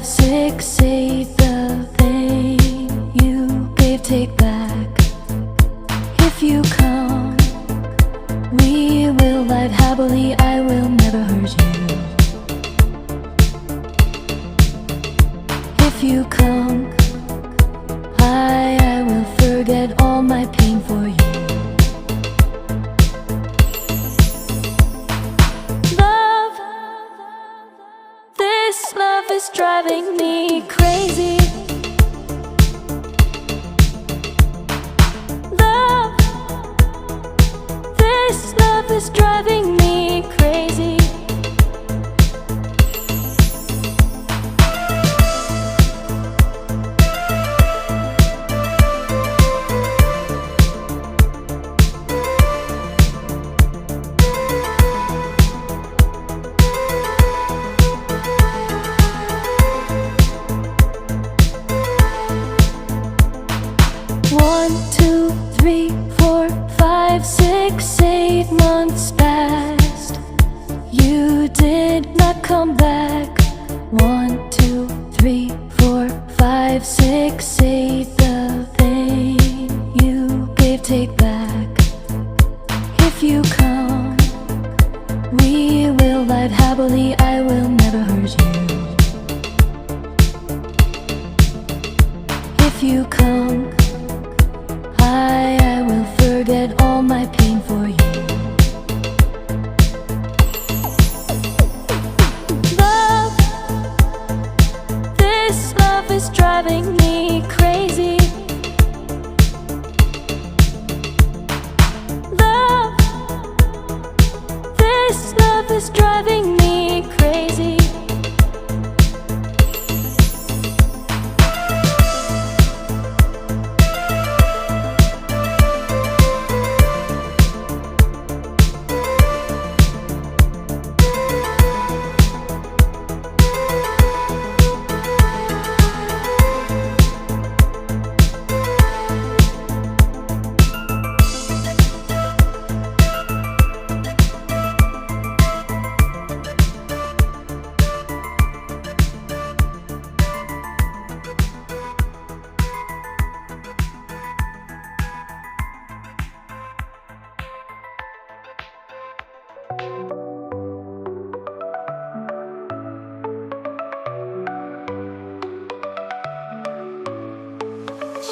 5, 6, 8, the thing you gave, take back. If you come, we will live happily, I will never hurt you. If you come, I will forget all my pain for you. Love, this love is driving me crazy. Love, this love is driving me crazy. One, 2, 3, 4, 5, 6, 8 months passed. You did not come back. 1, 2, 3, 4, 5, 6, 8, the thing you gave, take back. If you come, we will live happily, I will never hurt you. If you come, I will forget all my pain for you. Love, this love is driving me crazy. Love, this love is driving me crazy.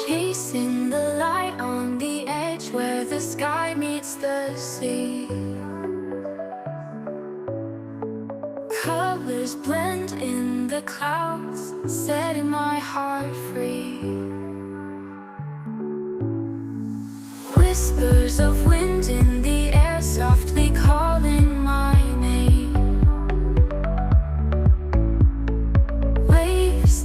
Chasing the light on the edge where the sky meets the sea. Colors blend in the clouds, setting my heart free. Whispers of wind in the air, softly calling my name. Waves